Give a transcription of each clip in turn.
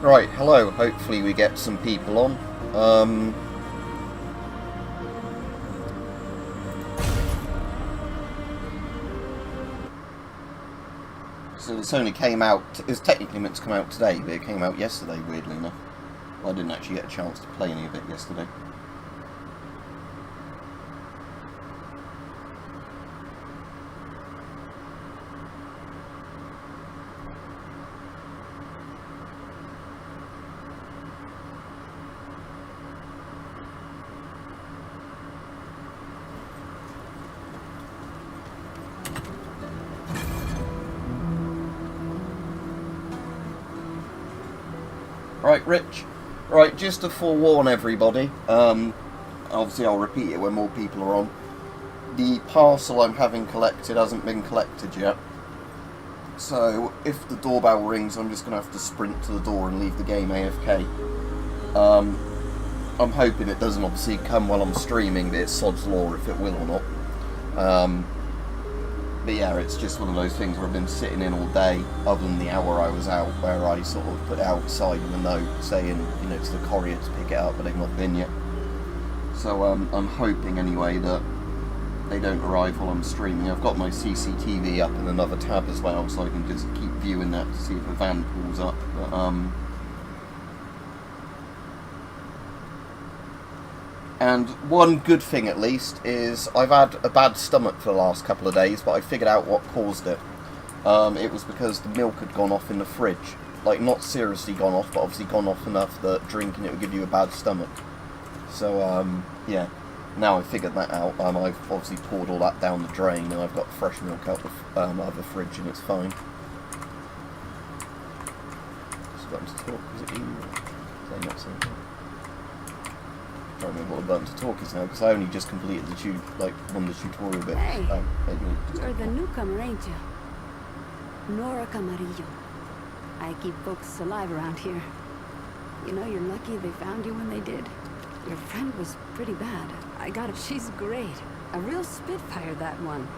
Right, hello. Hopefully we get some people on. So this only came out, it was technically meant to come out today, but it came out yesterday, weirdly enough. Well, I didn't actually get a chance to play any of it yesterday. Right, Rich. Right, just to forewarn everybody, obviously I'll repeat it when more people are on. The parcel I'm having collected hasn't been collected yet. So, if the doorbell rings, I'm just going to have to sprint to the door and leave the game AFK. I'm hoping it doesn't obviously come while I'm streaming, but it's sod's law if it will or not. But yeah, it's just one of those things where I've been sitting in all day, other than the hour I was out, where I sort of put it outside with a note saying, you know, to the courier to pick it up, but they've not been yet. So I'm hoping anyway that they don't arrive while I'm streaming. I've got my CCTV up in another tab as well, so I can just keep viewing that to see if a van pulls up. But, and one good thing, at least, is I've had a bad stomach for the last couple of days, but I figured out what caused it. It was because the milk had gone off in the fridge. Like, not seriously gone off, but obviously gone off enough that drinking it would give you a bad stomach. So, yeah, now I've figured that out. I've obviously poured all that down the drain, and I've got fresh milk out of the fridge, and it's fine. Just button to talk, is it you? Did I not say that? I can't remember what the button to talk is now, because I only just completed the one of the tutorial bits. Hey, you're the newcomer, ain't you? Nora Camarillo. I keep folks alive around here. You know, you're lucky they found you when they did. Your friend was pretty bad. I got it. She's great. A real spitfire, that one.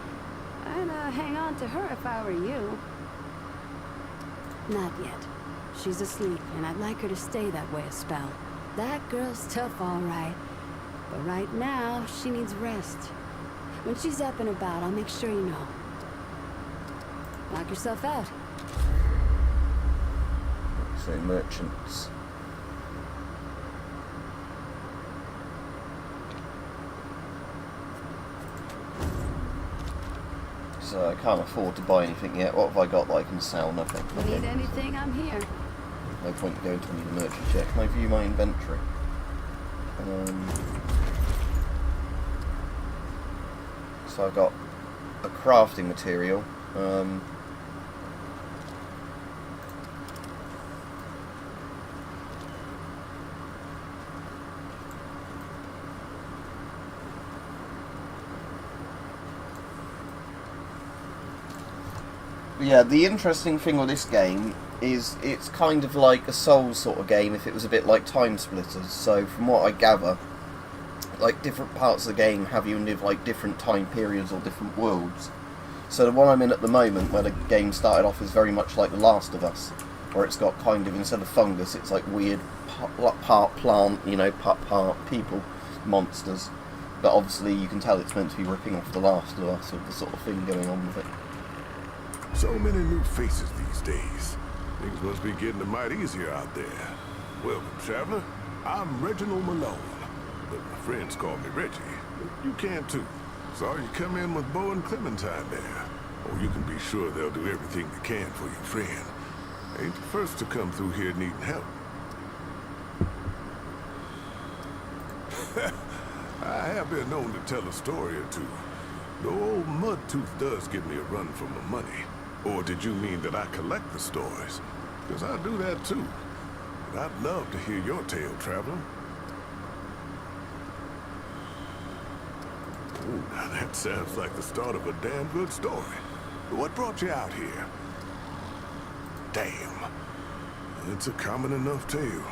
I'd hang on to her if I were you. Not yet. She's asleep, and I'd like her to stay that way a spell. That girl's tough, all right. But right now, she needs rest. When she's up and about, I'll make sure you know. Knock yourself out. So, merchants. So, I can't afford to buy anything yet. What have I got that I can sell? Nothing. Need anything, I'm here. No point in going to any of the merchants yet. Can I view my inventory? So I've got a crafting material. Yeah, the interesting thing with this game is it's kind of like a Souls sort of game if it was a bit like Time Splitters. So from what I gather, like different parts of the game have you live like different time periods or different worlds. So the one I'm in at the moment, where the game started off, is very much like The Last of Us, where it's got kind of, instead of fungus, it's like weird part plant, you know, part people, monsters. But obviously you can tell it's meant to be ripping off The Last of Us with the sort of thing going on with it. So many new faces these days. Things must be getting a mite easier out there. Welcome, traveler. I'm Reginald Malone, but my friends call me Reggie. You can too. Saw you come in with Bo and Clementine there. Oh, you can be sure they'll do everything they can for your friend. Ain't the first to come through here needing help. I have been known to tell a story or two. The old Mudtooth does give me a run for my money. Or did you mean that I collect the stories? Because I do that too. And I'd love to hear your tale, traveler. Ooh, now that sounds like the start of a damn good story. What brought you out here? Damn. It's a common enough tale.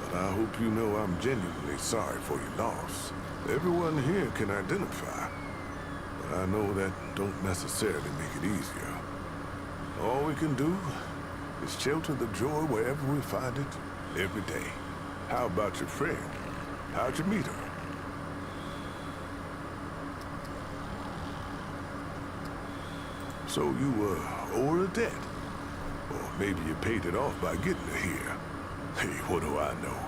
But I hope you know I'm genuinely sorry for your loss. Everyone here can identify. I know that don't necessarily make it easier. All we can do is shelter the joy wherever we find it, every day. How about your friend? How'd you meet her? So you owe her a debt? Or maybe you paid it off by getting her here. Hey, what do I know?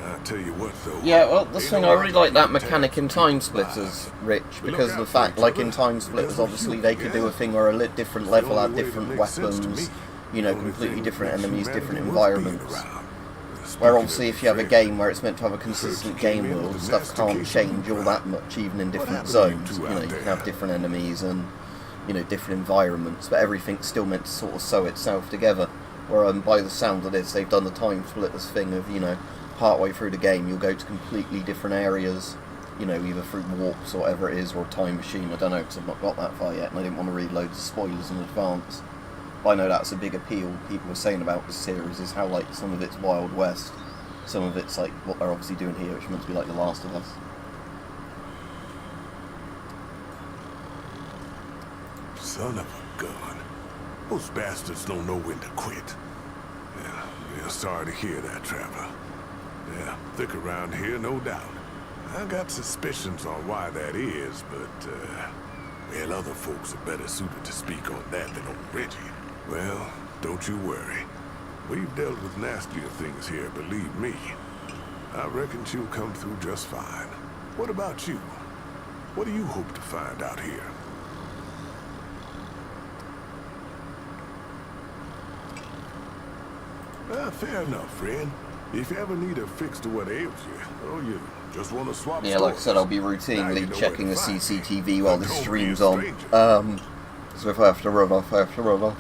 I tell you what, though. Yeah, well, this thing, I really like that mechanic in Time Splitters, Rich, because of the fact, like in Time Splitters, obviously they could do a thing where a different level had different weapons, you know, completely different enemies, different environments. Where obviously if you have a game where it's meant to have a consistent game world, stuff can't change all that much, even in different zones. You know, you can have different enemies and, you know, different environments, but everything's still meant to sort of sew itself together. Where by the sound of this, they've done the Time Splitters thing of, you know, partway through the game you'll go to completely different areas, you know, either through warps or whatever it is, or a time machine. I don't know, because I've not got that far yet and I didn't want to read loads of spoilers in advance. But I know that's a big appeal people were saying about the series, is how like some of it's Wild West, some of it's like what they're obviously doing here, which is meant to be like The Last of Us. Son of a gun. Those bastards don't know when to quit. Yeah, sorry to hear that, Trevor. Yeah, thick around here, no doubt. I got suspicions on why that is, but, well, other folks are better suited to speak on that than old Reggie. Well, don't you worry. We've dealt with nastier things here, believe me. I reckon she'll come through just fine. What about you? What do you hope to find out here? Fair enough, friend. If you ever need a fix to what ails you, or you just want to swap Yeah, like I said, I'll be routinely checking the CCTV while the stream's on. So if I have to run off, I have to run off.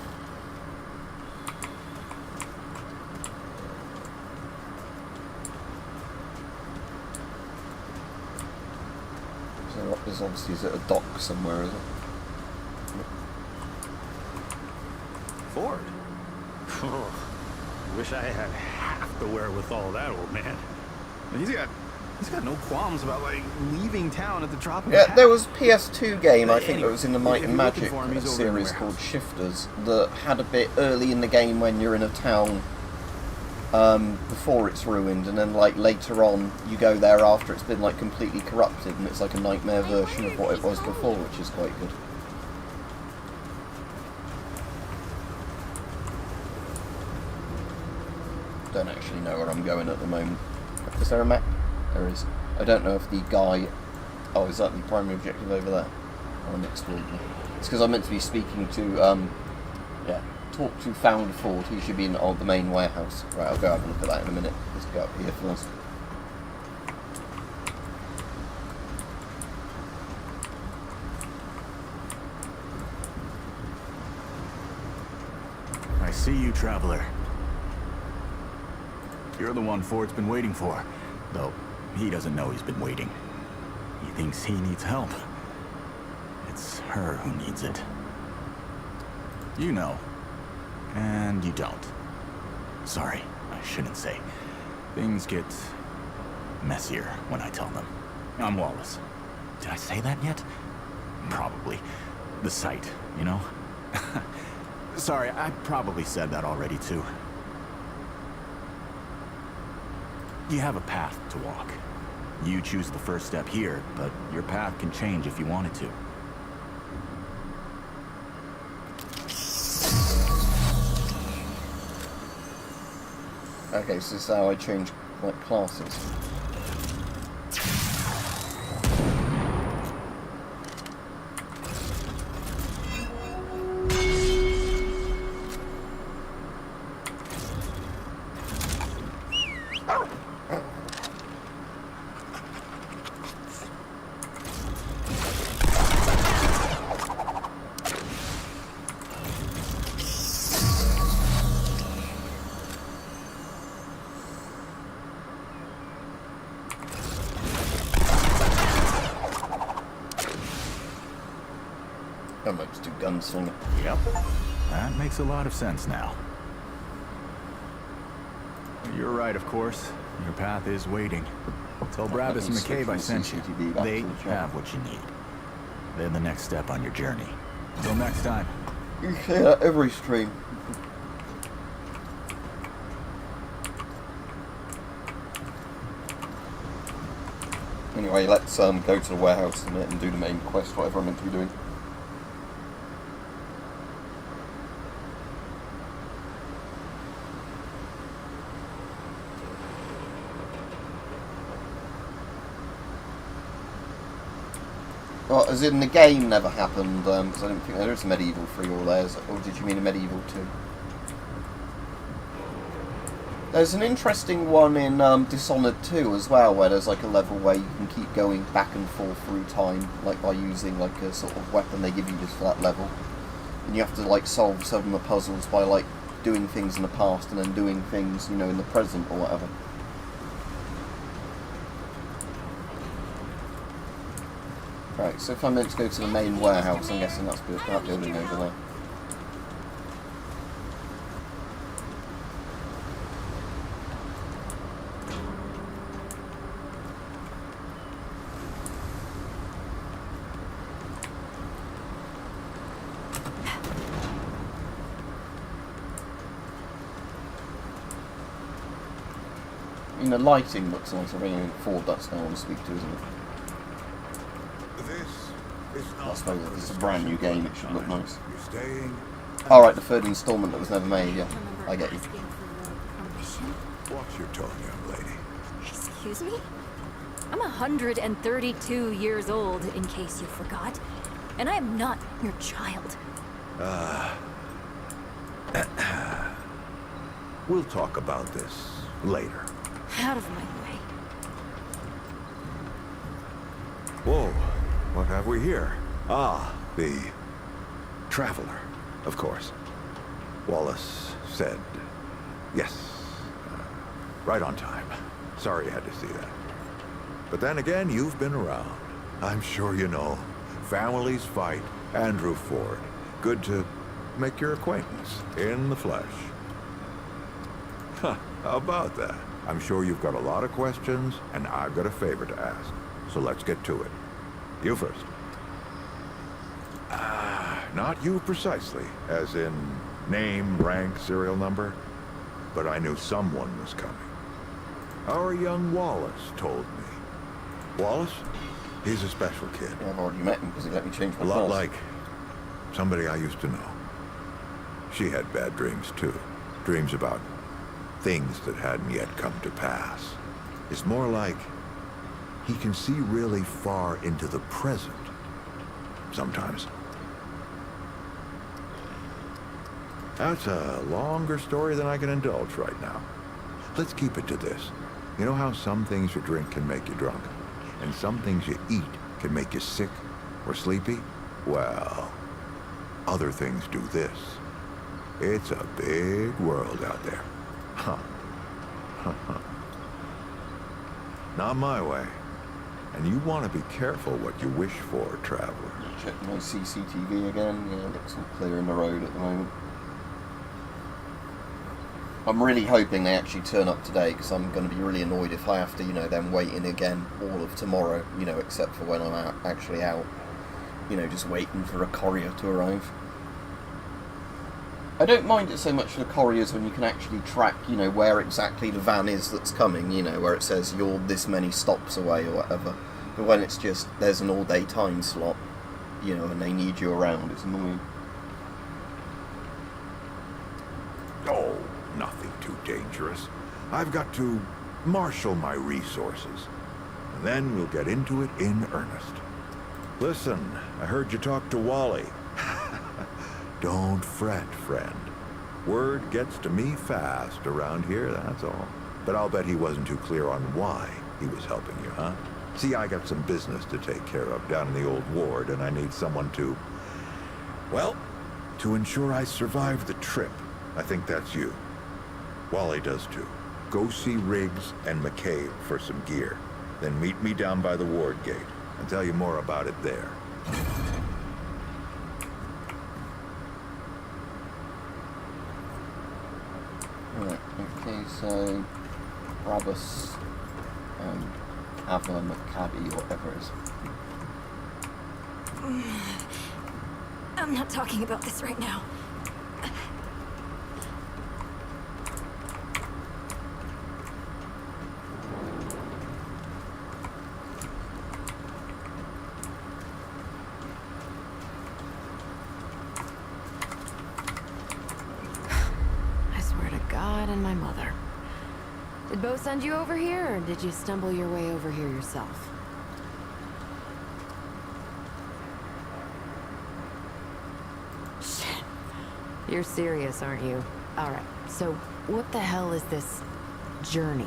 So what is obviously, is it a dock somewhere, is it? Ford? Wish I had half the wherewithal of that old man. He's got no qualms about like leaving town at the drop of a hat. There was a PS2 game, I think Anyway, it was in the Might if and you're looking Magic for him, he's over in the series called warehouse. Shifters, that had a bit early in the game when you're in a town before it's ruined, and then like later on you go there after it's been like completely corrupted, and it's like a nightmare version of what it was before, which is quite good. Don't actually know where I'm going at the moment. Is there a map? There is. I don't know if the guy... Oh, is that the primary objective over there? I haven't explored it. It's because I'm meant to be speaking to, talk to Found Ford, who should be in the main warehouse. Right, I'll go have a look at that in a minute. Let's go up here first. I see you, traveler. You're the one Ford's been waiting for. Though, he doesn't know he's been waiting. He thinks he needs help. It's her who needs it. You know. And you don't. Sorry, I shouldn't say. Things get messier when I tell them. I'm Wallace. Did I say that yet? Probably. The site, you know? Sorry, I probably said that already too. You have a path to walk. You choose the first step here, but your path can change if you wanted to. Okay, so this is how I change like classes. I might just do gunslinger. Yep. That makes a lot of sense now. You're right, of course. Your path is waiting. Tell Bravis and McCabe I sent you. They have what you need. They're the next step on your journey. Until next time. You say that every stream. Anyway, let's go to the warehouse and do the main quest, whatever I'm meant to be doing. Well, as in the game never happened, because I don't think there is a Medieval 3 or theirs, or did you mean a Medieval 2? There's an interesting one in Dishonored 2 as well, where there's like a level where you can keep going back and forth through time, like by using like a sort of weapon they give you just for that level. And you have to like solve some of the puzzles by like doing things in the past and then doing things, you know, in the present or whatever. Right, so if I'm meant to go to the main warehouse, I'm guessing that's that building over there. I mean, the lighting looks nice. I really Ford, that's now I want to speak to, isn't it? I suppose if it's a brand new game, it should look nice. Alright, the third installment that was never made, yeah. I get you. Watch your tone, young lady. Excuse me? I'm 132 years old, in case you forgot. And I am not your child. We'll talk about this later. Out of my way. Whoa, what have we here? Ah, the Traveler, of course. Wallace said yes. Right on time. Sorry you had to see that. But then again, you've been around. I'm sure you know. Families fight. Andrew Ford. Good to make your acquaintance in the flesh. Huh, how about that? I'm sure you've got a lot of questions, and I've got a favor to ask. So let's get to it. You first. Not you precisely, as in name, rank, serial number, but I knew someone was coming. Our young Wallace told me. Wallace? He's a special kid. Yeah, I've already met him because he let me change my A lot class. like somebody I used to know. She had bad dreams too. Dreams about things that hadn't yet come to pass. It's more like he can see really far into the present. Sometimes. That's a longer story than I can indulge right now. Let's keep it to this. You know how some things you drink can make you drunk, and some things you eat can make you sick or sleepy? Well, other things do this. It's a big world out there. Huh. Not my way. And you want to be careful what you wish for, traveler. Check my CCTV again. Yeah, it looks all clear in the road at the moment. I'm really hoping they actually turn up today, because I'm going to be really annoyed if I have to, you know, then wait in again all of tomorrow, you know, except for when I'm actually out, you know, just waiting for a courier to arrive. I don't mind it so much for the couriers when you can actually track, you know, where exactly the van is that's coming, you know, where it says you're this many stops away or whatever. But when it's just, there's an all-day time slot, you know, and they need you around, it's annoying. Oh, nothing too dangerous. I've got to marshal my resources. And then we'll get into it in earnest. Listen, I heard you talk to Wally. Don't fret, friend. Word gets to me fast around here, that's all. But I'll bet he wasn't too clear on why he was helping you, huh? See, I got some business to take care of down in the old ward, and I need someone to, well, to ensure I survive the trip. I think that's you. Wally does too. Go see Riggs and McCabe for some gear. Then meet me down by the ward gate. I'll tell you more about it there. Right, okay, so Brabus and Ava Maccabi, whatever it is. I'm not talking about this right now. and my mother. Did Bo send you over here, or did you stumble your way over here yourself? Shit. You're serious, aren't you? Alright, so what the hell is this journey?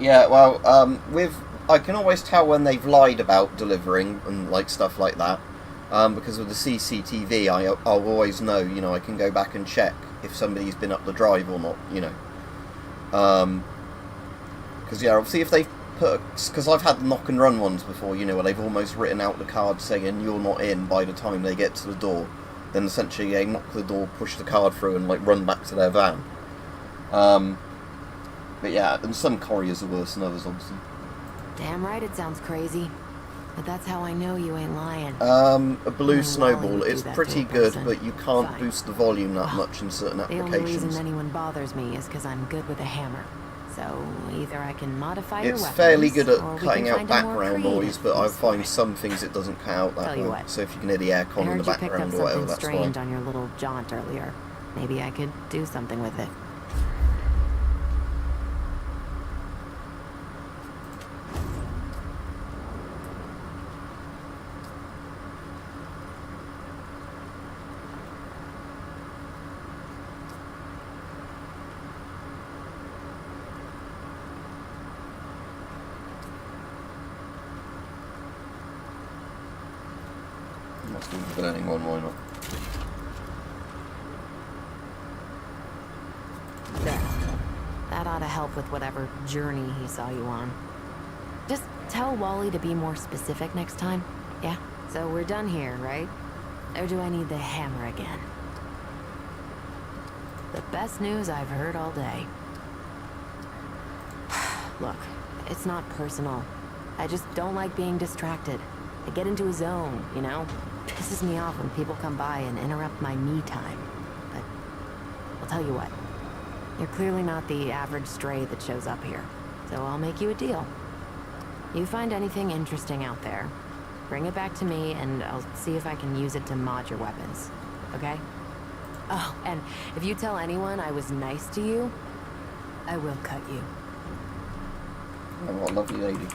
Yeah, well, I can always tell when they've lied about delivering and like stuff like that, because with the CCTV, I'll always know. You know, I can go back and check if somebody's been up the drive or not. You know, because yeah, obviously if they've put, because I've had knock and run ones before. You know, where they've almost written out the card saying you're not in by the time they get to the door. Then essentially they knock the door, push the card through, and like run back to their van. But yeah, and some couriers are worse than others, obviously. Damn right it sounds crazy. But that's how I know you ain't lying. A blue snowball, it's pretty good, but you can't boost the volume that much in certain The applications. only reason anyone bothers me is because I'm good with a hammer. So either I can modify your It's weapons, fairly good or at we cutting can out find a more background creative noise, but I use for find it. some things it doesn't cut out that Tell you well. what, So if you can hear the I aircon in heard the you picked up background or whatever, something that's strange fine. on your little jaunt earlier. Maybe I could do something with it. Must be burning one, why not? There. That ought to help with whatever journey he saw you on. Just tell Wally to be more specific next time, yeah? So we're done here, right? Or do I need the hammer again? The best news I've heard all day. Look, it's not personal. I just don't like being distracted. I get into a zone, you know? Pisses me off when people come by and interrupt my me time. But I'll tell you what. You're clearly not the average stray that shows up here. So I'll make you a deal. You find anything interesting out there, bring it back to me and I'll see if I can use it to mod your weapons. Okay? Oh, and if you tell anyone I was nice to you, I will cut you. Oh, what a lovely lady.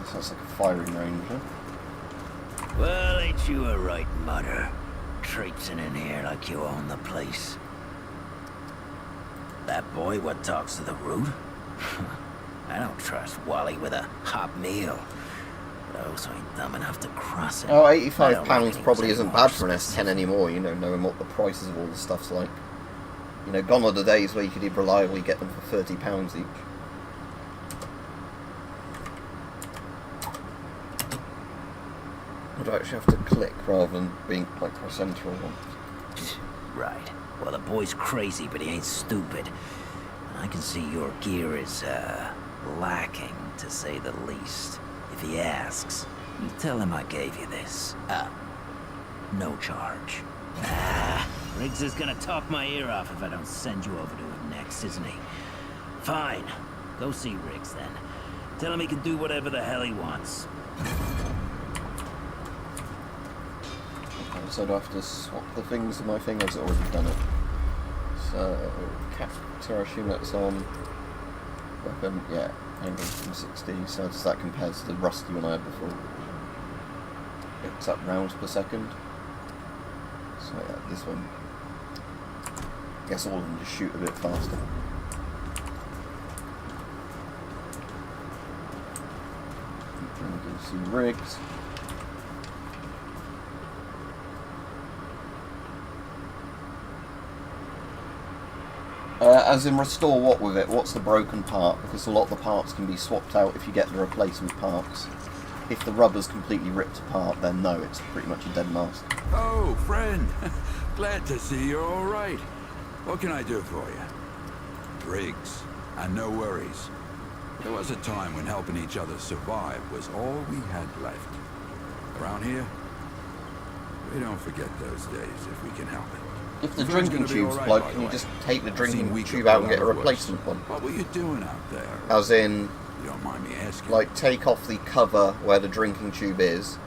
Sounds like a firing range, huh? Well, ain't you a right mother? Traipsing in here like you own the place. That boy what talks to the root? I don't trust Wally with a hot meal. But I also ain't dumb enough to cross it. Oh, I £85 don't reckon he probably was isn't any bad more for an S10 anymore, you know, knowing what the prices of all the stuff's like. You know, gone are the days where you could reliably get them for £30 each. I'd actually have to click rather than being like press enter or one. Right. Well, the boy's crazy, but he ain't stupid. I can see your gear is, lacking, to say the least. If he asks, you tell him I gave you this. No charge. Riggs is gonna talk my ear off if I don't send you over to him next, isn't he? Fine. Go see Riggs, then. Tell him he can do whatever the hell he wants. So I'd have to swap the things in my thing, as already done it. So, capture, I assume that's on weapon, yeah, angle from 60, so how does that compare to the rusty one I had before? It's up rounds per second. So yeah, this one. I guess all of them just shoot a bit faster. And we can see Riggs. As in restore what with it? What's the broken part? Because a lot of the parts can be swapped out if you get the replacement parts. If the rubber's completely ripped apart, then no, it's pretty much a dead mask. Oh, friend. Glad to see you're all right. What can I do for you? Riggs, and no worries. There was a time when helping each other survive was all we had left. Around here, we don't forget those days if we can help it. If the Friend's drinking gonna be tube's all right, plugged, by can the you way. just take the Seen drinking weaker tube out and get a a lot worse. replacement one? What were you doing out there? As in, You don't mind me asking? like, take off the cover where the drinking tube is,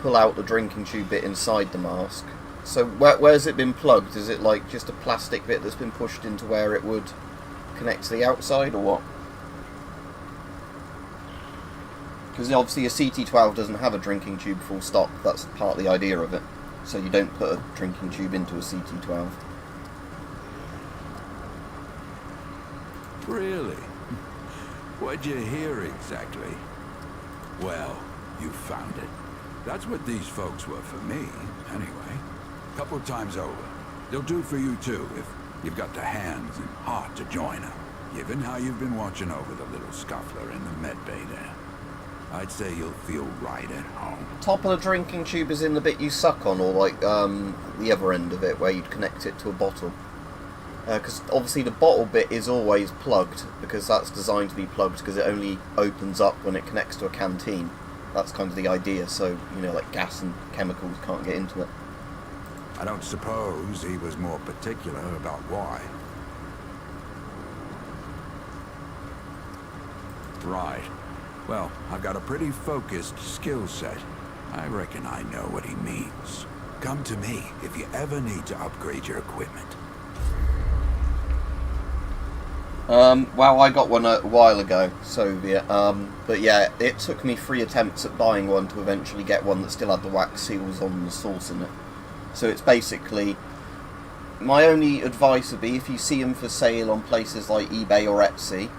pull out the drinking tube bit inside the mask. So where's it been plugged? Is it like just a plastic bit that's been pushed into where it would connect to the outside, or what? Because obviously a CT12 doesn't have a drinking tube full stop. That's part of the idea of it. So you don't put a drinking tube into a CT12. Really? What'd you hear exactly? Well, you found it. That's what these folks were for me, anyway. Couple times over. They'll do for you too, if you've got the hands and heart to join them. Given how you've been watching over the little scuffler in the med bay there, I'd say you'll feel right at home. Top of the drinking tube is in the bit you suck on, or like the other end of it where you'd connect it to a bottle. Because obviously the bottle bit is always plugged, because that's designed to be plugged because it only opens up when it connects to a canteen. That's kind of the idea, so, you know, like gas and chemicals can't get into it. I don't suppose he was more particular about why. Right. Well, I've got a pretty focused skill set. I reckon I know what he means. Come to me if you ever need to upgrade your equipment. Well, I got one a while ago, Soviet, but yeah, it took me 3 attempts at buying one to eventually get one that still had the wax seals on the source in it. So it's basically, my only advice would be, if you see them for sale on places like eBay or Etsy,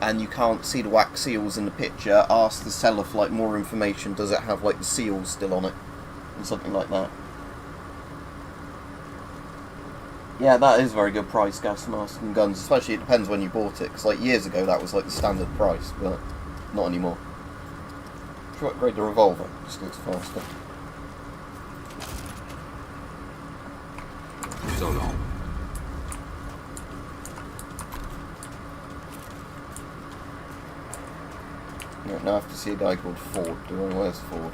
and you can't see the wax seals in the picture, ask the seller for like more information. Does it have like the seals still on it, and something like that. Yeah, that is a very good price, gas mask and guns, especially it depends when you bought it, because like years ago that was like the standard price, but not anymore. If you upgrade the revolver, it just goes faster. So long. Yeah, now I have to see a guy called Ford. Where's Ford?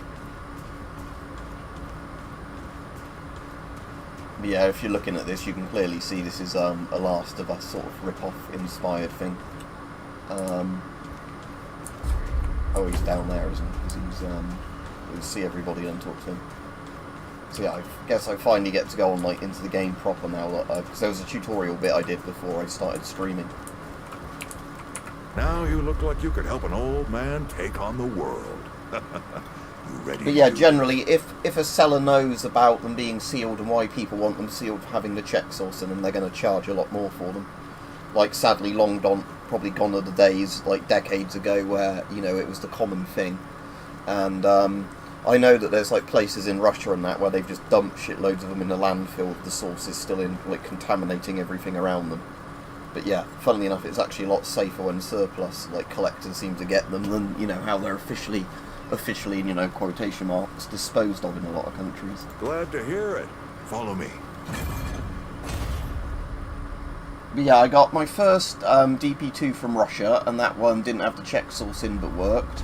But yeah, if you're looking at this, you can clearly see this is a Last of Us sort of rip-off inspired thing. Oh, he's down there, isn't he? Because you'll see everybody and talk to him. So yeah, I guess I finally get to go on like into the game proper now, because there was a tutorial bit I did before I started streaming. Now you look like you could help an old man take on the world. You ready? But yeah, generally, if a seller knows about them being sealed and why people want them sealed for having the check source in them, they're going to charge a lot more for them. Like, sadly, probably gone are the days, like decades ago, where, you know, it was the common thing. And I know that there's like places in Russia and that where they've just dumped shitloads of them in the landfill with the sources still in, like contaminating everything around them. But yeah, funnily enough, it's actually a lot safer when surplus, like collectors seem to get them than, you know, how they're officially, you know, quotation marks, disposed of in a lot of countries. Glad to hear it. Follow me. But yeah, I got my first DP2 from Russia, and that one didn't have the check source in but worked.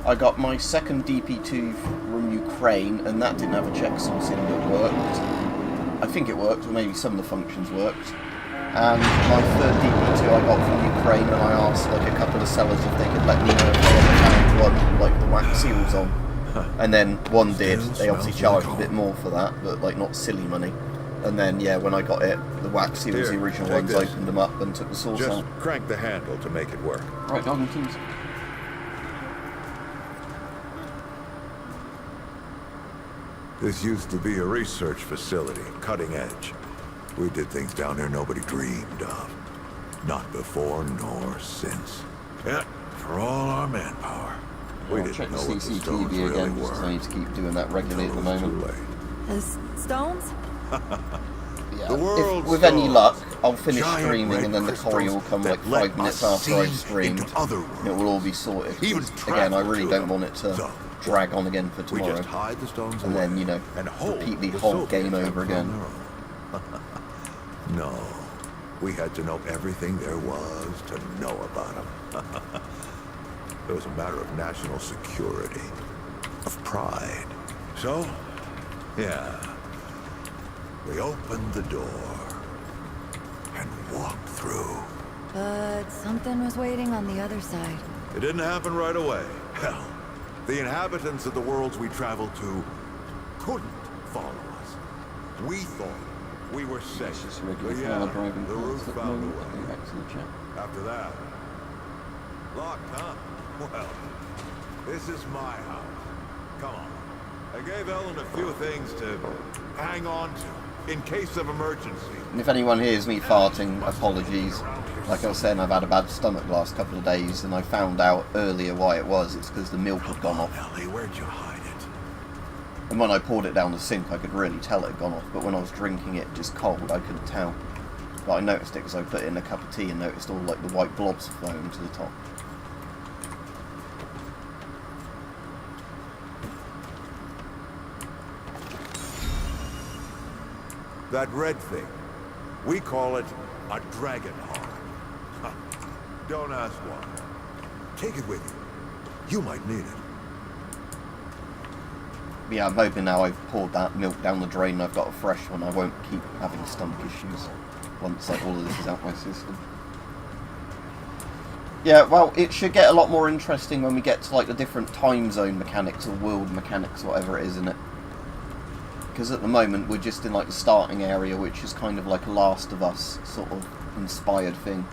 I got my second DP2 from Ukraine, and that didn't have a check source in but worked. I think it worked, or maybe some of the functions worked. And my third DP2 I got from Ukraine, and I asked like a couple of sellers if they could let me know if they ever found one like the wax seals on. And then one did. They obviously charged a bit more for that, but like not silly money. And then yeah, when I got it, the wax seals, the original ones, opened them up and took the source out. Just crank the handle to make it work. Right, dog and keys. This used to be a research facility, cutting edge. We did things down here nobody dreamed of. Not before nor since. Yet, for all our manpower, we didn't know what the stones really again, were. I need to keep doing that regularly at the moment. Stones? Yeah, The world's with any stones. luck, I'll finish Giant streaming red and then the quarry will come like crystals that 5 let minutes us after I've see streamed. into other And it will all be sorted. Even Again, I travel really to don't them. want it to So, drag on again for We tomorrow. just hide the stones And away then, you know, and hold repeat the the whole Soviets game up over on again. their own. No, we had to know everything there was to know about them. It was a matter of national security, of pride. So, yeah, we opened the door and walked through. But something was waiting on the other side. It didn't happen right away. Hell, The inhabitants of the worlds we traveled to couldn't follow us. We thought we were safe. It's just a regular But car driving the past roof at the found a moment. way. I think back to the chat. After that, locked, huh? Well, this is my house. Come on. I gave Ellen a few things to hang on to in case of emergency. And if anyone hears me farting, apologies. Like I was saying, I've had a bad stomach the last couple of days, and I found out earlier why it was. It's because the milk had gone off. Ellie, where'd you hide it? And when I poured it down the sink, I could really tell it had gone off. But when I was drinking it just cold, I couldn't tell. But I noticed it because I put it in a cup of tea and noticed all like the white blobs flowing to the top. That red thing. We call it a dragon heart. Huh. Don't ask why. Take it with you. You might need it. Yeah, I'm hoping now I've poured that milk down the drain and I've got a fresh one, I won't keep having stomach issues once like all of this is out my system. Yeah, well, it should get a lot more interesting when we get to like the different time zone mechanics or world mechanics, whatever it is, isn't it? Because at the moment we're just in like the starting area, which is kind of like a Last of Us sort of inspired thing.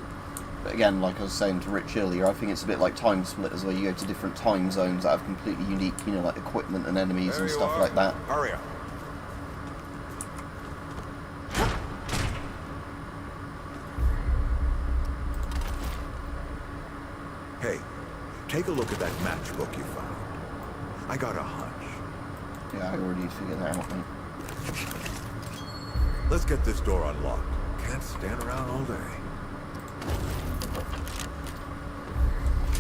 But again, like I was saying to Rich earlier, I think it's a bit like Time Splitters, where you go to different time zones that have completely unique, you know, like equipment and enemies There and you stuff are. like that. Hurry up. Hey, take a look at that matchbook you found. I got a hunch. Yeah, I already figured that out, mate. Let's get this door unlocked. Can't stand around all day.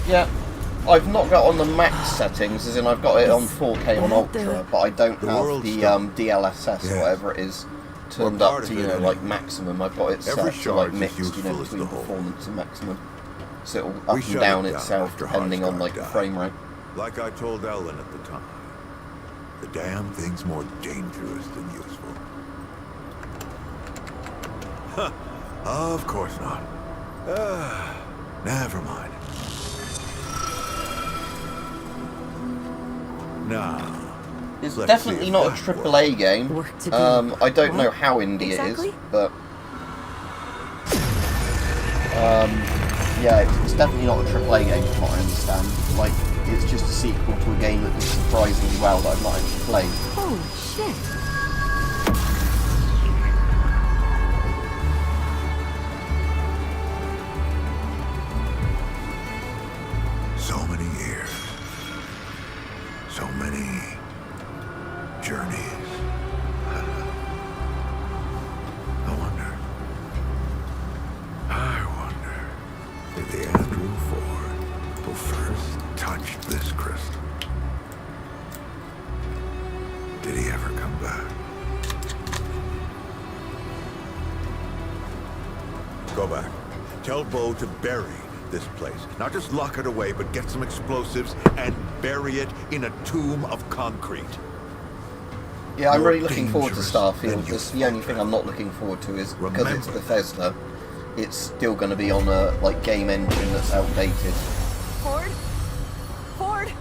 Yeah, I've not got on the max settings, as in I've got it on 4K on Ultra, but I don't The have world's the done. DLSS Yes. or whatever it is turned We're up part to, of you it know, anyway. like maximum. I've got it set Every to like charge is mixed, you know, useful as between the whole. performance and maximum. So it'll We up and shut down it down itself after depending on Harstar like the died. frame rate. Like I told Ellen at the time. The damn thing's more dangerous than useful. Huh. Of course not. Never mind. Now, It's let's definitely see if not a that AAA game. Work to do. I don't know What? how indie Exactly? it is, but yeah, it's definitely not a AAA game from what I understand. Like, it's just a sequel to a game that did surprisingly well that I've not actually played. Holy shit. So many years. So many journeys. I wonder if the Andrew Ford who first touched this crystal, did he ever come back? Go back. Tell Bo to bury this place. Not just lock it away, but get some explosives and bury it in a tomb of concrete. Yeah, I'm You're really looking forward to dangerous Starfield. and Just the you're only thing I'm not looking forward to is because it's Remember. Bethesda, it's still going to be on a like game engine that's outdated. Ford? Ford?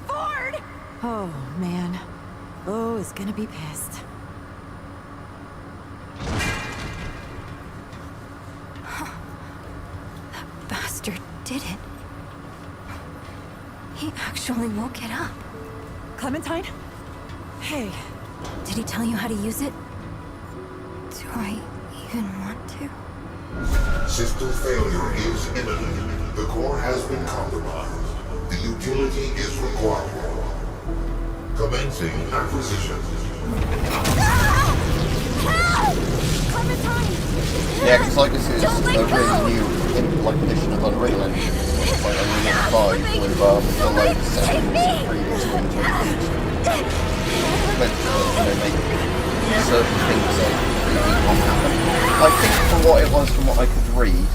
Ford! Oh, man. Bo is gonna be pissed. That bastard did it. He actually woke it up. Clementine? Hey. Did he tell you how to use it? Do I even want to? System failure is imminent. The core has been compromised. The utility is required. Commencing acquisition. Yeah, because like this is a really new like edition of Unreal Engine. It's like Unreal 5 with the load settings and previous ones meant to, you know, make certain things that really didn't happen. I think from what it was, from what I could read,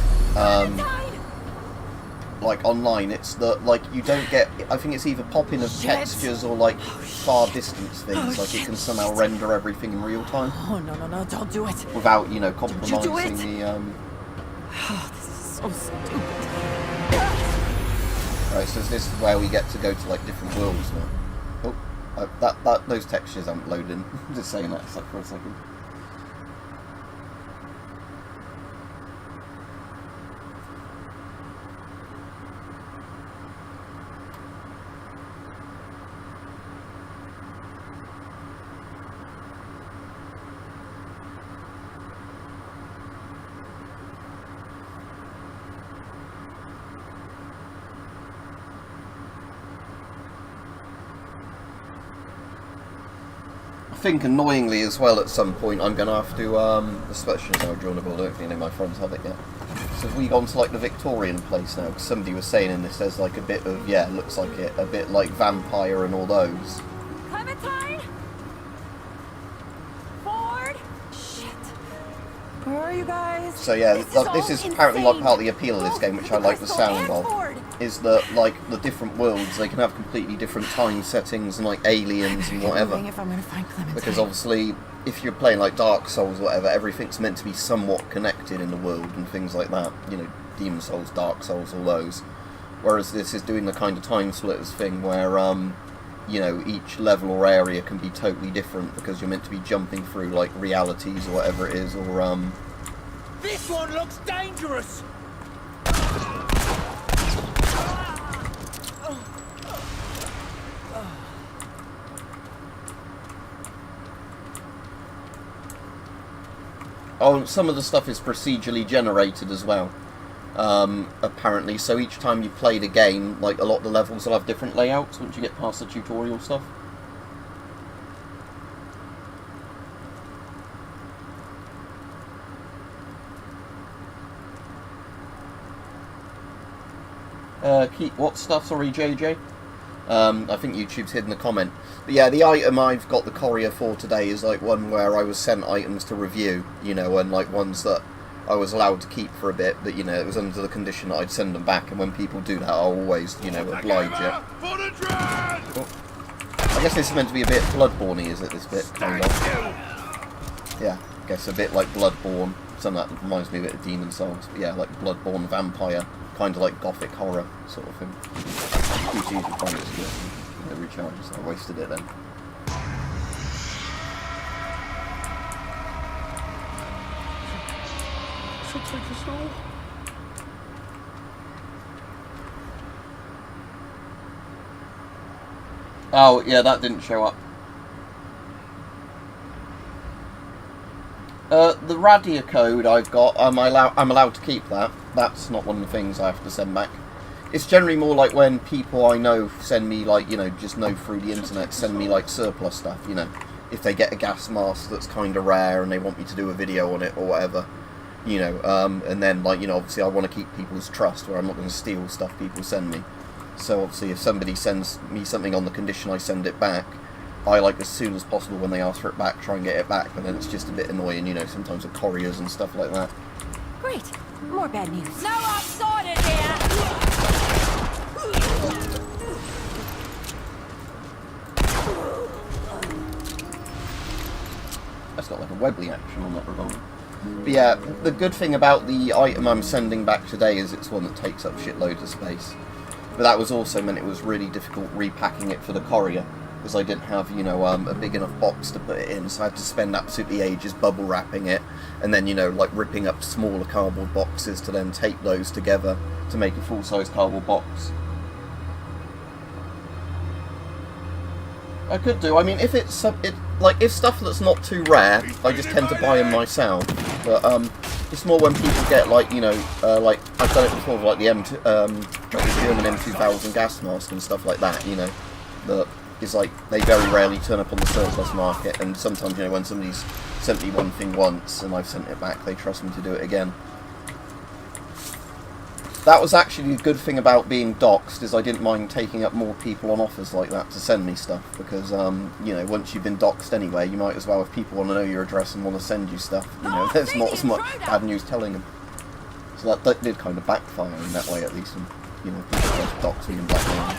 like online, it's that like you don't get. I think it's either popping of textures or like far distance things. Like it can somehow render everything in real time Oh, no, don't do it. without, you know, you do compromising it? the Oh, this is so stupid. Right, so this is where we get to go to like different worlds now. Oh, those textures aren't loading. Just saying that for a second. I think annoyingly as well at some point I'm going to have to, especially now joinable, I don't think any of my friends have it yet. So have we gone to like the Victorian place now? Because somebody was saying in this there's like a bit of, yeah, looks like it, a bit like Vampire and all those. Clementine? Ford? Shit. Where are you guys? So yeah, this is apparently like part of the appeal of this game, which I like the sound of, is that like the different worlds, they can have completely different time settings and like aliens and whatever. If I'm gonna find Clementine. Because obviously, if you're playing like Dark Souls or whatever, everything's meant to be somewhat connected in the world and things like that. You know, Demon Souls, Dark Souls, all those. Whereas this is doing the kind of time splitters thing where, you know, each level or area can be totally different because you're meant to be jumping through like realities or whatever it is, or This one looks dangerous. Oh, some of the stuff is procedurally generated as well, apparently. So each time you play the game, like a lot of the levels will have different layouts once you get past the tutorial stuff. What stuff? Sorry, JJ. I think YouTube's hidden a comment. But yeah, the item I've got the courier for today is like one where I was sent items to review, you know, and like ones that I was allowed to keep for a bit, but you know, it was under the condition that I'd send them back, and when people do that, I'll always, you know, oblige it. Oh. I guess this is meant to be a bit Bloodborne-y, is it, this bit? Kind of. Yeah, I guess a bit like Bloodborne. Some of that reminds me a bit of Demon Souls, but yeah, like Bloodborne vampire, kind of like gothic horror sort of thing. PC for fun, it's good. It recharges, I wasted it then. Should take this all. Oh, yeah, that didn't show up. The Radia code I've got, I'm allowed to keep that. That's not one of the things I have to send back. It's generally more like when people I know send me, like, you know, just know through the internet, send me, like, surplus stuff, you know. If they get a gas mask that's kind of rare and they want me to do a video on it or whatever, you know. And then, like, you know, obviously I want to keep people's trust where I'm not going to steal stuff people send me. So, obviously, if somebody sends me something on the condition I send it back, I, like, as soon as possible when they ask for it back, try and get it back. But then it's just a bit annoying, you know, sometimes with couriers and stuff like that. Great. More bad news. No outside in here! That's got like a Webley action on that revolver. But yeah, the good thing about the item I'm sending back today is it's one that takes up shitloads of space. But that was also meant it was really difficult repacking it for the courier, because I didn't have, you know, a big enough box to put it in, so I had to spend absolutely ages bubble wrapping it, and then, you know, like ripping up smaller cardboard boxes to then tape those together to make a full-size cardboard box. I could do. I mean, if it's like if stuff that's not too rare, I just tend to buy them myself. But it's more when people get, like, you know, like I've done it before, like the German M2000 gas mask and stuff like that. You know, that is like they very rarely turn up on the surplus market, and sometimes, you know, when somebody's sent me one thing once and I've sent it back, they trust me to do it again. That was actually a good thing about being doxed, is I didn't mind taking up more people on offers like that to send me stuff, because, you know, once you've been doxed anyway, you might as well, if people want to know your address and want to send you stuff, you know, there's not as much bad news telling them. So that did kind of backfire in that way, at least, and, you know, people just dox me and blackmail me.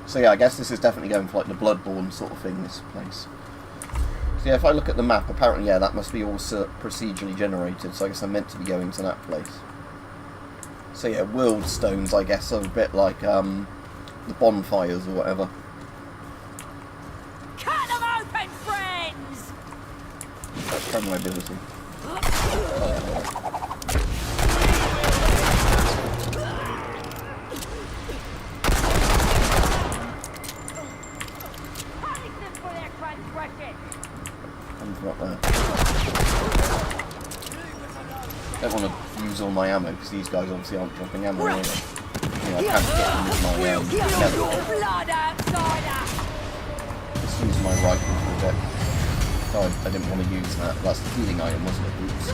So yeah, I guess this is definitely going for like the Bloodborne sort of thing, this place. So yeah, if I look at the map, apparently, yeah, that must be all procedurally generated, so I guess I'm meant to be going to that place. So yeah, world stones, I guess, are a bit like the bonfires or whatever. Cut them open, friends! That's kind of my ability. Up there. Don't want to use all my ammo because these guys obviously aren't dropping ammo. Are they? I can't get them with my just use my rifle for a bit. Oh, I didn't want to use that. That's the healing item, wasn't it? Oops.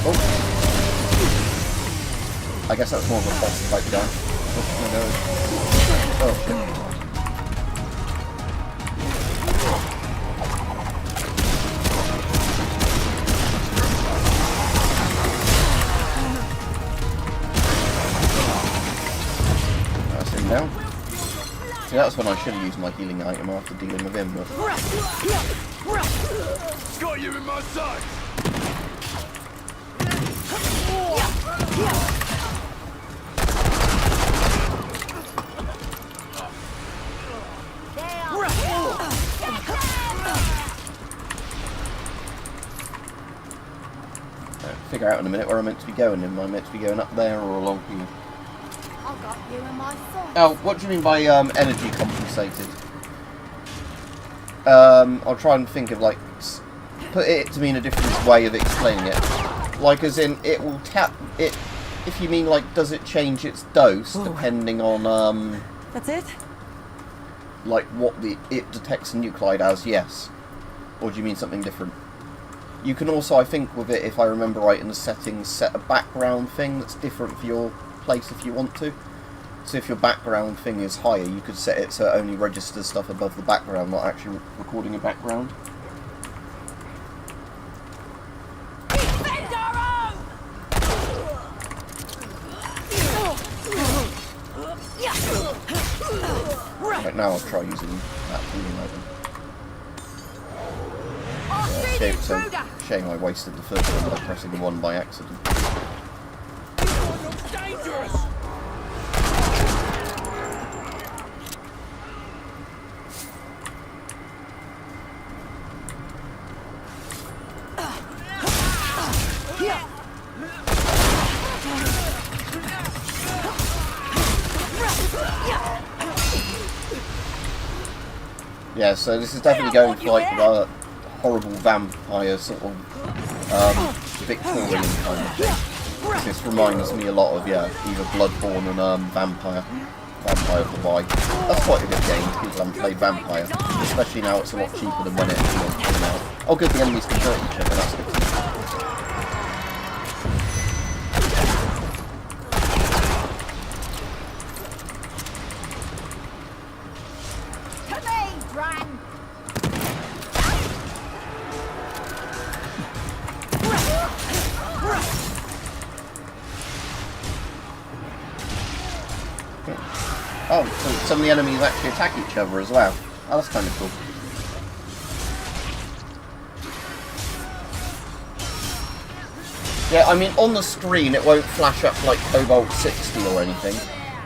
Oh. I guess that's more of a boss type guy. Oh shit. Now. See, that's when I should have used my healing item after dealing with him, but... Got you in my sight! Figure out in a minute where I'm meant to be going. Am I meant to be going up there or along here? Oh, what do you mean by energy compensated? I'll try and think of, like, put it to mean a different way of explaining it. Like, as in, it will tap it. If you mean, like, does it change its dose depending on That's it? like what it detects a nuclide as? Yes. Or do you mean something different? You can also, I think, with it, if I remember right, in the settings, set a background thing that's different for your place if you want to. So if your background thing is higher, you could set it so it only registers stuff above the background, not actually recording a background. Right, now I'll try using that healing item. Shame I wasted the first one by pressing the 1 by accident. Dangerous! Yeah, so this is definitely going for like the horrible vampire sort of Victorian kind of thing. This reminds me a lot of, yeah, either Bloodborne and Vampire of the Wild. That's quite a good game if people haven't played Vampire, especially now it's a lot cheaper than when it came out. Oh good, the enemies can hurt each other, that's good. Oh, so some of the enemies actually attack each other as well. Oh, that's kind of cool. Yeah, I mean, on the screen it won't flash up like Cobalt 60 or anything,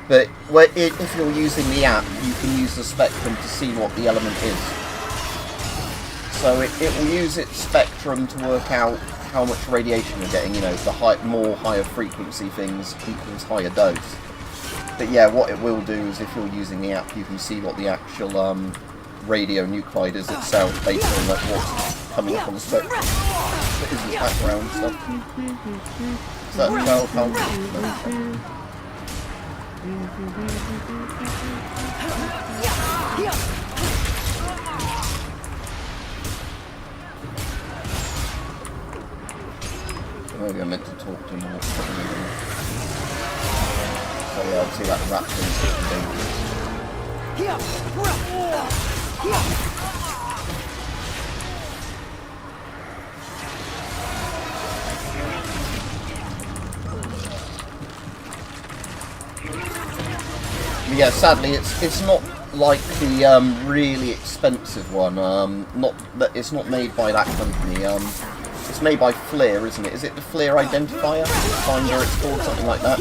but if you're using the app, you can use the spectrum to see what the element is. So it will use its spectrum to work out how much radiation you're getting, you know, the more higher frequency things equals higher dose. But yeah, what it will do is if you're using the app, you can see what the actual radionuclide is itself based on like what's coming up on the spectrum. It isn't background stuff. Is that child help? Maybe I meant to talk to him. So yeah, obviously that rat thing's getting dangerous. But yeah, sadly it's not like the really expensive one. Not that it's not made by that company. It's made by FLIR, isn't it? Is it the FLIR identifier? Finder, it's called, something like that.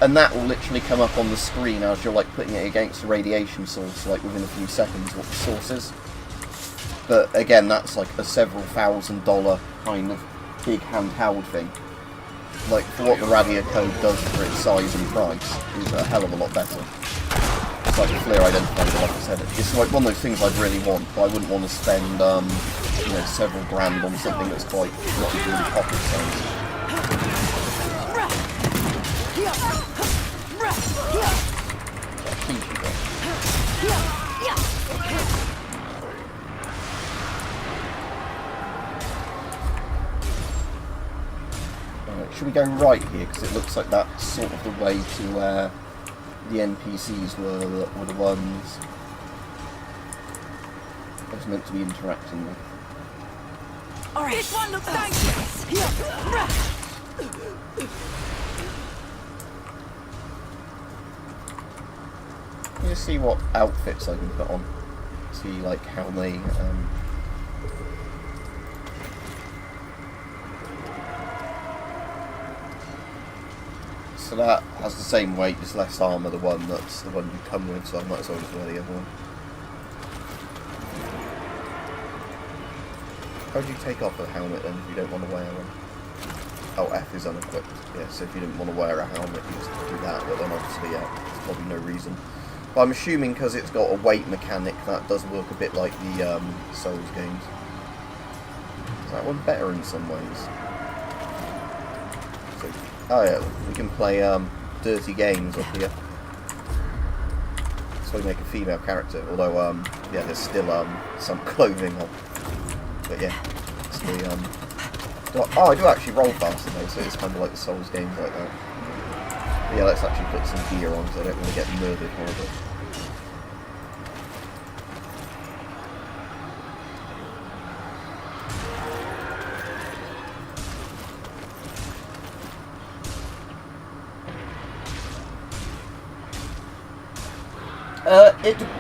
And that will literally come up on the screen as you're like putting it against a radiation source, like within a few seconds, what the source is. But again, that's like a several $1,000 kind of big handheld thing. Like, for what the radio code does for its size and price, is a hell of a lot better. It's like a FLIR identifier, like I said. It's like one of those things I'd really want, but I wouldn't want to spend, you know, several grand on something that's quite not really pocket size. Should we go right here? Because it looks like that's sort of the way to where the NPCs were the ones I was meant to be interacting with. Alright, this one looks dangerous! Let's see what outfits I can put on. See, like, how they... So that has the same weight, just less armour, the one that's the one you come with, so I might as well just wear the other one. How do you take off a helmet then if you don't want to wear one? Oh, F is unequipped. Yeah, so if you didn't want to wear a helmet, you just do that, but then obviously, yeah, there's probably no reason. But I'm assuming because it's got a weight mechanic, that does work a bit like the Souls games. Is that one better in some ways? So, oh yeah, we can play dirty games up here. So we make a female character, although yeah, there's still some clothing on. But yeah, it's the oh, I do actually roll faster though, so it's kind of like the Souls games like that. But yeah, let's actually put some gear on, so I don't want to get murdered horribly.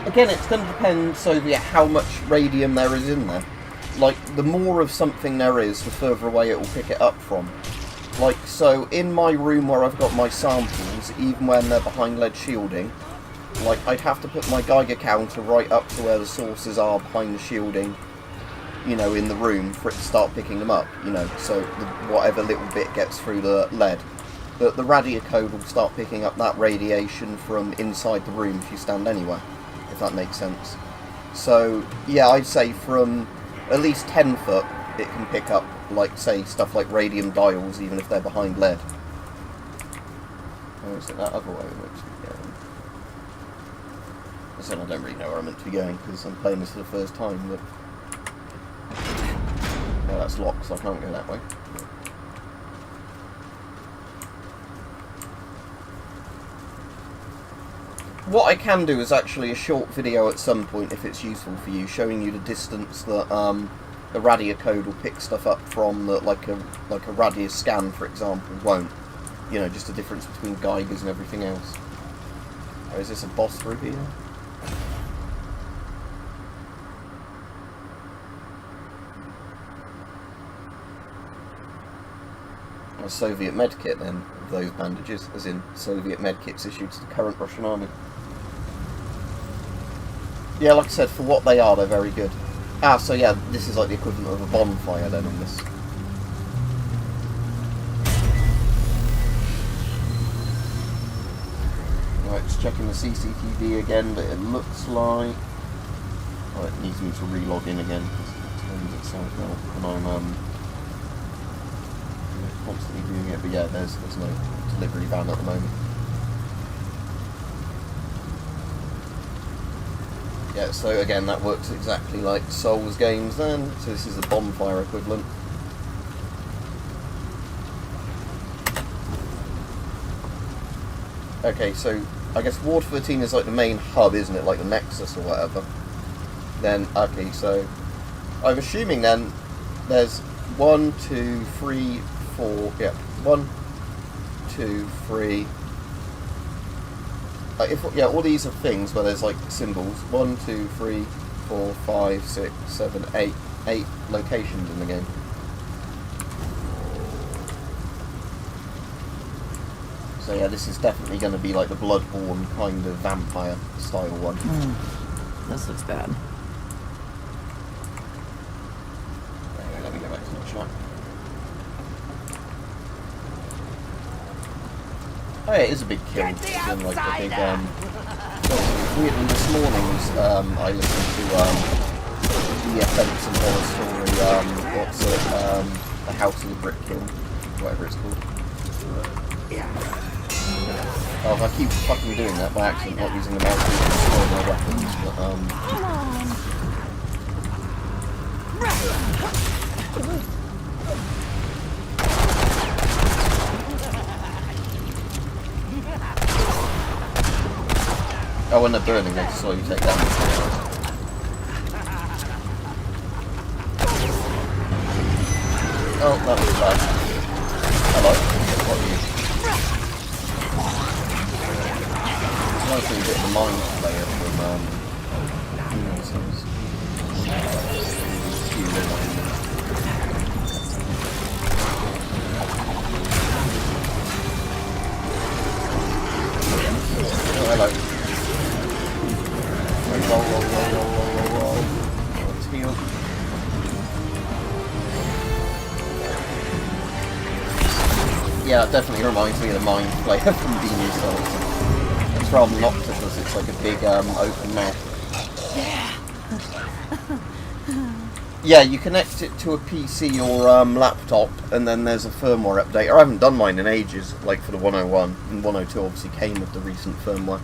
Again, it's going to depend, Soviet, how much radium there is in there. Like, the more of something there is, the further away it will pick it up from. Like, so, in my room where I've got my samples, even when they're behind lead shielding, like, I'd have to put my Geiger counter right up to where the sources are behind the shielding, you know, in the room, for it to start picking them up, you know, so whatever little bit gets through the lead. But the radio code will start picking up that radiation from inside the room if you stand anywhere, if that makes sense. So, yeah, I'd say from at least 10 foot, it can pick up, like, say, stuff like radium dials, even if they're behind lead. Oh, is it that other way I'm meant to be going? I said I don't really know where I'm meant to be going, because I'm playing this for the first time, but... well, that's locked, so I can't go that way. What I can do is actually a short video at some point, if it's useful for you, showing you the distance that the radio code will pick stuff up from that, like a radius scan, for example, won't. You know, just the difference between Geigers and everything else. Oh, is this a boss through here? A Soviet medkit then, of those bandages, as in Soviet medkits issued to the current Russian army. Yeah, like I said, for what they are, they're very good. Ah, so yeah, this is like the equivalent of a bonfire then on this. Right, just checking the CCTV again, but it looks like... oh, it needs me to re-log in again, because it turns itself out, and I'm constantly doing it, but yeah, there's no delivery van at the moment. Yeah, so again, that works exactly like Souls games then, so this is the bonfire equivalent. Okay, so I guess Ward 13 is like the main hub, isn't it, like the Nexus or whatever. Then, okay, so I'm assuming then there's 1, 2, 3, 4, yeah, 1, 2, 3, yeah, all these are things where there's like symbols. 1, 2, 3, 4, 5, 6, 7, 8 locations in the game. So yeah, this is definitely going to be like the Bloodborne kind of vampire style one. This looks bad. Anyway, let me go back to the chat. Oh yeah, it is a big kill. It's in like a big weirdly this morning's I listened to the Offense and Horror Story, what's it, the House of the Brick Kill, whatever it's called. Oh, I keep fucking doing that by accident, not using the mouse to destroy my weapons, oh, when they're burning, they slowly take damage. Oh, that was bad. Hello. What are you? It's nice to get the mind player from oh, hello. Roll. Let's heal. Yeah, that definitely reminds me of the Mind Player from Demon Souls. It's rather than Octopus, it's like a big open map. Yeah, you connect it to a PC or laptop, and then there's a firmware update. I haven't done mine in ages, like for the 101, and 102 obviously came with the recent firmware.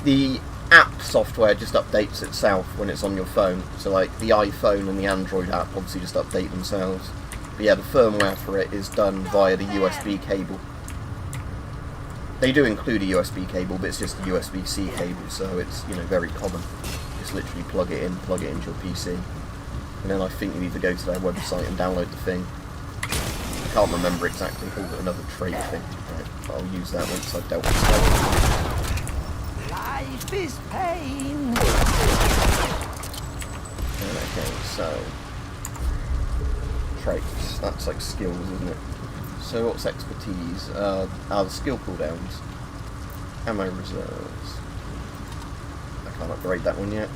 The app software just updates itself when it's on your phone, so like the iPhone and the Android app obviously just update themselves. But yeah, the firmware for it is done via the USB cable. They do include a USB cable, but it's just a USB-C cable, so it's, you know, very common. Just literally plug it into your PC. And then I think you need to go to their website and download the thing. I can't remember exactly, called it another trait thing. Right, but I'll use that once I've dealt with it. Life is pain. Okay, so traits. That's like skills, isn't it? So what's expertise? The skill cooldowns. Ammo reserves. I can't upgrade that one yet.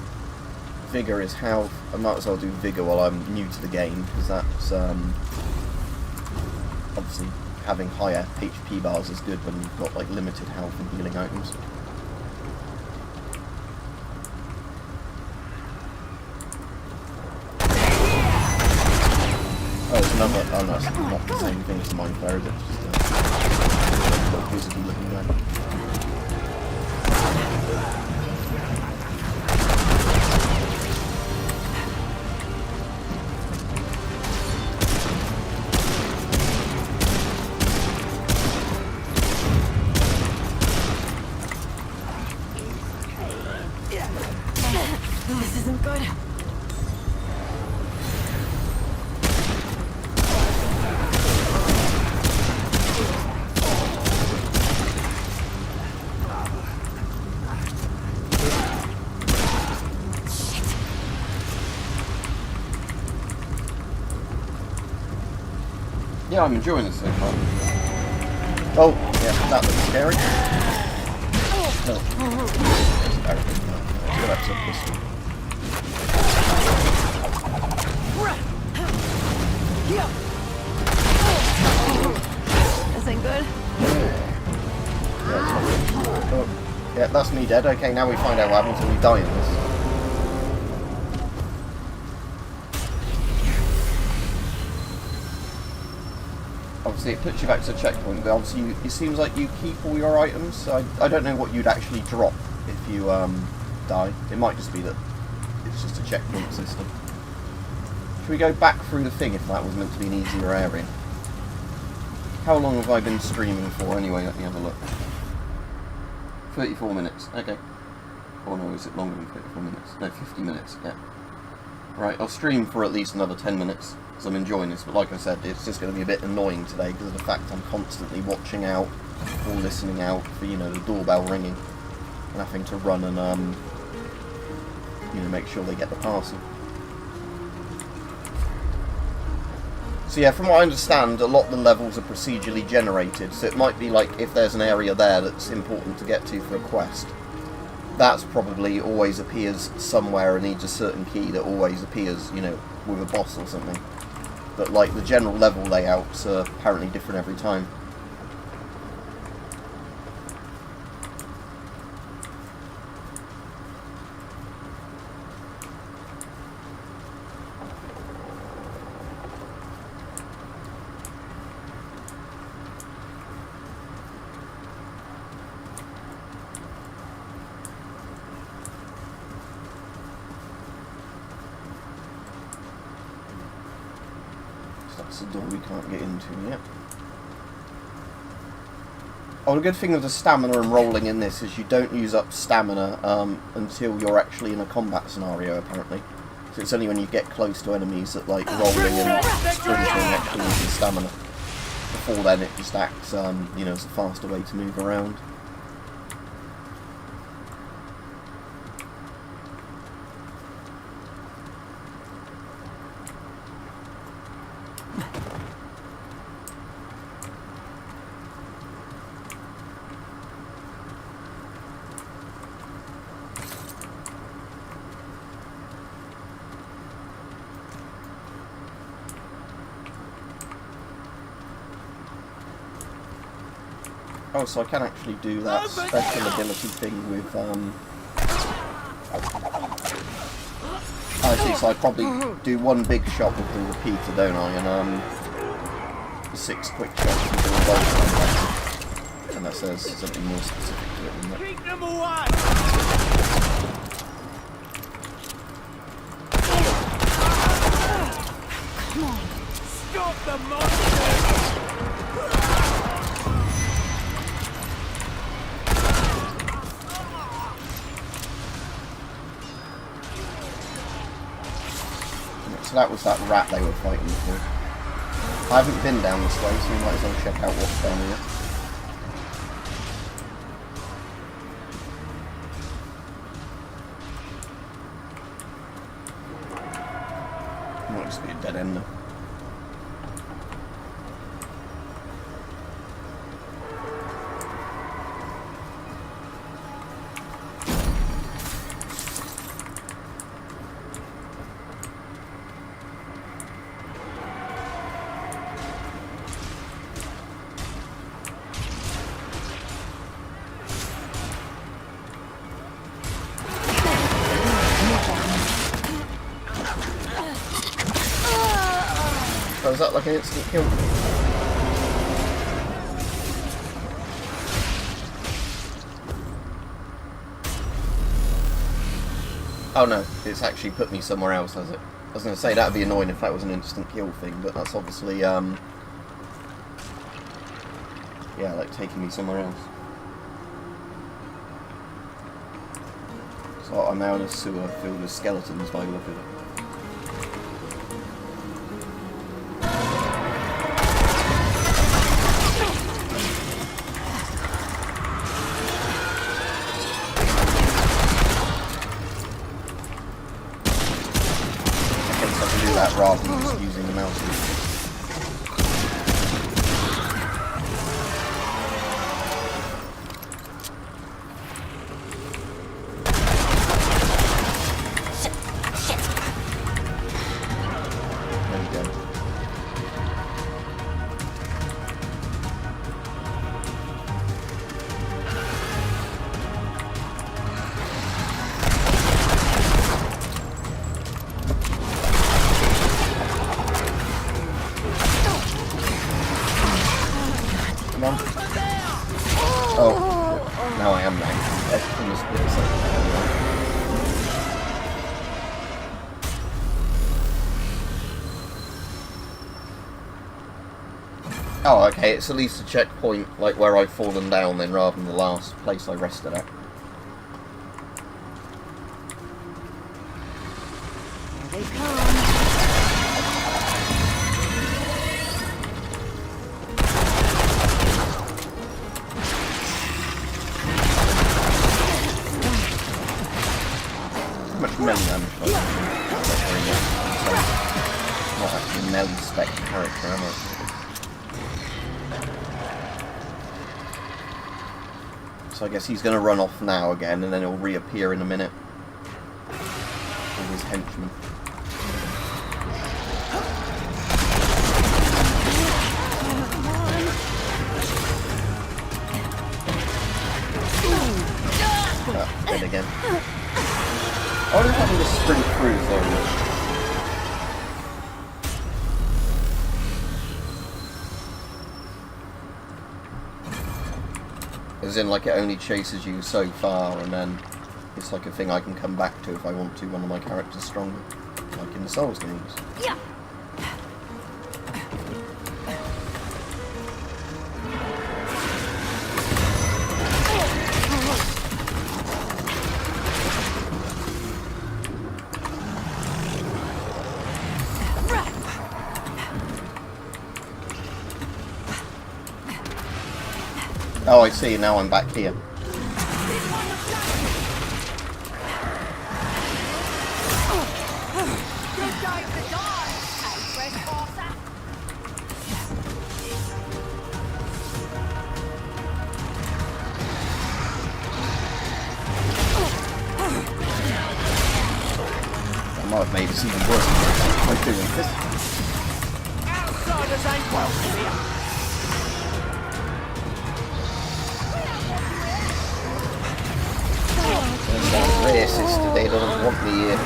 Vigor is health. I might as well do Vigor while I'm new to the game, because that's obviously having higher HP bars is good when you've got like limited health and healing items. Oh, there's another. Oh no, it's not the same thing as the Mind Player, is it? It's just a visibly looking guy. This isn't good. Yeah, I'm enjoying this so far. Oh, yeah, that looks scary. No. Go back to the pistol. This ain't good. Yeah, it's not good. Oh, yeah, that's me dead. Okay, now we find out what happens when we die in this. Obviously it puts you back to the checkpoint, but obviously it seems like you keep all your items, so I don't know what you'd actually drop if you die. It might just be that it's just a checkpoint system. Should we go back through the thing if that was meant to be an easier area? How long have I been streaming for anyway? Let me have a look. 34 minutes, okay. Oh no, is it longer than 34 minutes? No, 50 minutes, yeah. Right, I'll stream for at least another 10 minutes. I'm enjoying this, but like I said, it's just going to be a bit annoying today because of the fact I'm constantly watching out or listening out for, you know, the doorbell ringing. and having to run and you know, make sure they get the parcel. So yeah, from what I understand, a lot of the levels are procedurally generated, so it might be like if there's an area there that's important to get to for a quest, that's probably always appears somewhere and needs a certain key that always appears, you know, with a boss or something. But like the general level layouts are apparently different every time. That's the door we can't get into yet. Oh, the good thing with the stamina and rolling in this is you don't use up stamina until you're actually in a combat scenario, apparently. So it's only when you get close to enemies that like rolling and sprinting actually uses stamina. Before then it just acts, you know, as a faster way to move around. Oh, so I can actually do that special ability thing with, I see, so I probably do one big shot with the repeater, don't I, and, the 6 quick shots with the revolver. And that says something more specific to it than that. Keep them away! Come on! Stop the monster! So that was that rat they were fighting for. I haven't been down this way, so we might as well check out what's down here. Might just be a dead end though. So is that like an instant kill? Oh no, it's actually put me somewhere else, has it? I was going to say that would be annoying if that was an instant kill thing, but that's obviously, yeah, like taking me somewhere else. So I'm now in a sewer filled with skeletons by the look of it. Rather than just using the mouse. There we go. Oh, now I am now. Oh, okay, it's at least a checkpoint, like where I've fallen down then, rather than the last place I rested at. Here they come. smelly spec character, am I? So I guess he's going to run off now again, and then he'll reappear in a minute with his henchmen. Dead again. I wonder if I can just sprint through though. As in, like, it only chases you so far, and then it's like a thing I can come back to if I want to, one of my characters stronger. Like in the Souls games. Yeah. Oh, I see, now I'm back here. I might have made this even worse by doing this. Outsiders ain't welcome here. Racist today, doesn't want me here.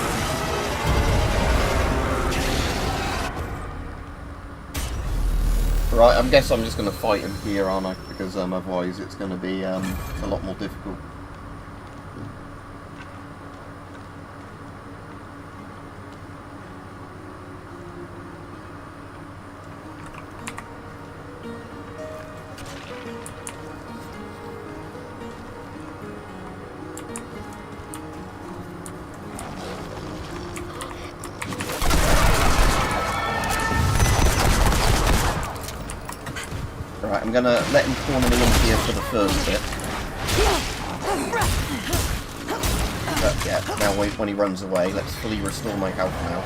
Right, I guess I'm just going to fight him here, aren't I? Because otherwise it's going to be a lot more difficult. Right, I'm gonna let him corner me in here for the first bit. But yeah, now when he runs away, let's fully restore my health now.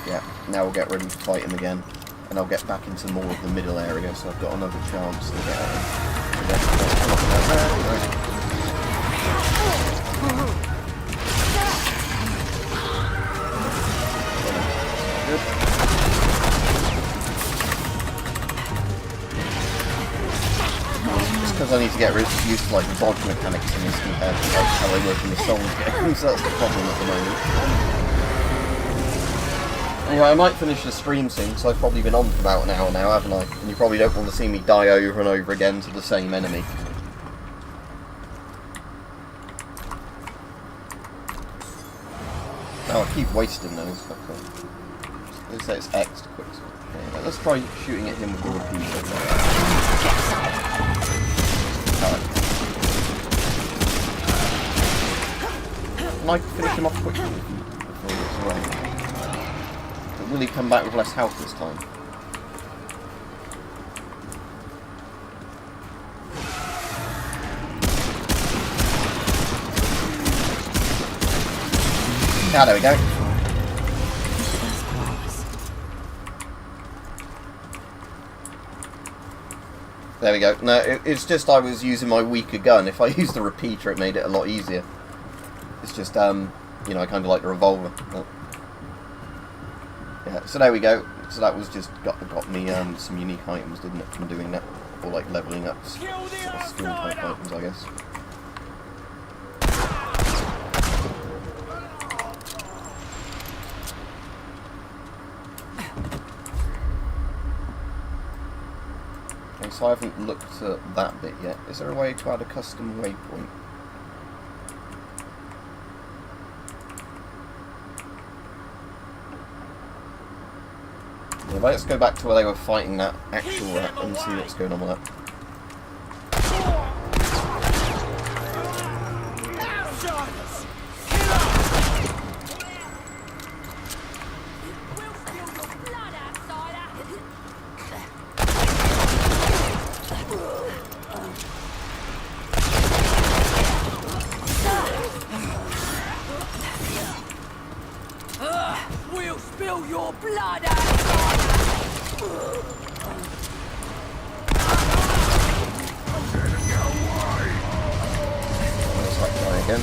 Yeah, now we'll get ready to fight him again. And I'll get back into more of the middle area, so I've got another chance to get him. Good. Because I need to get used to like the dodge mechanics in this compared to like how they work in the Souls games. That's the problem at the moment. Anyway, I might finish the stream soon, because I've probably been on for about an hour now, haven't I? And you probably don't want to see me die over and over again to the same enemy. Oh, I keep wasting those. Let's say it's X to quick. Okay, let's try shooting at him with the repeater. Can I finish him off quickly before he gets away? But will he come back with less health this time? Ah, there we go. There we go. No, it's just I was using my weaker gun. If I used the repeater, it made it a lot easier. It's just, you know, I kind of like the revolver. Oh. Yeah, so there we go. So that was just got me some unique items, didn't it, from doing that? Or like leveling up sort of skill type items, I guess. Okay, so I haven't looked at that bit yet. Is there a way to add a custom waypoint? Yeah, let's go back to where they were fighting that actual rat and see what's going on with that. We'll spill your blood outside! Let's like try again.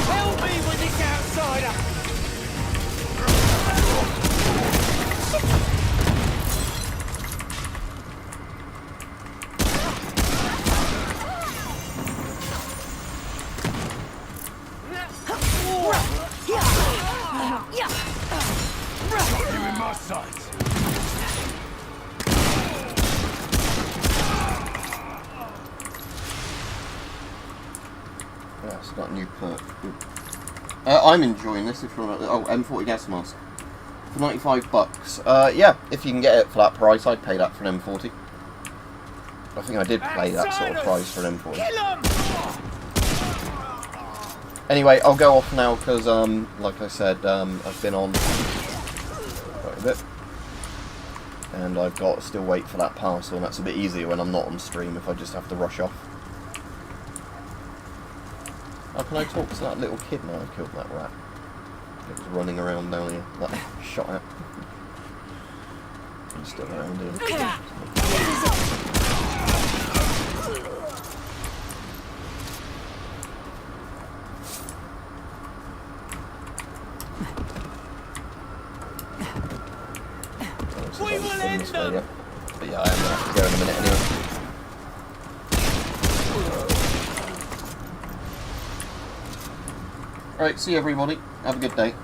Help me with this outsider! Got you in my sights. Yeah, it's got a new perk. Good. I'm enjoying this. If you're M40 gas mask for $95. Yeah, if you can get it for that price, I'd pay that for an M40. I think I did pay that sort of price for an M40. Anyway, I'll go off now because, like I said, I've been on quite a bit, and I've got to still wait for that parcel, and that's a bit easier when I'm not on stream if I just have to rush off. How can I talk to that little kid now I killed that rat? It was running around down here, that shot at. He's still around here. We will end them! But yeah, I am going to have to go in a minute anyway. Alright, see you everybody. Have a good day.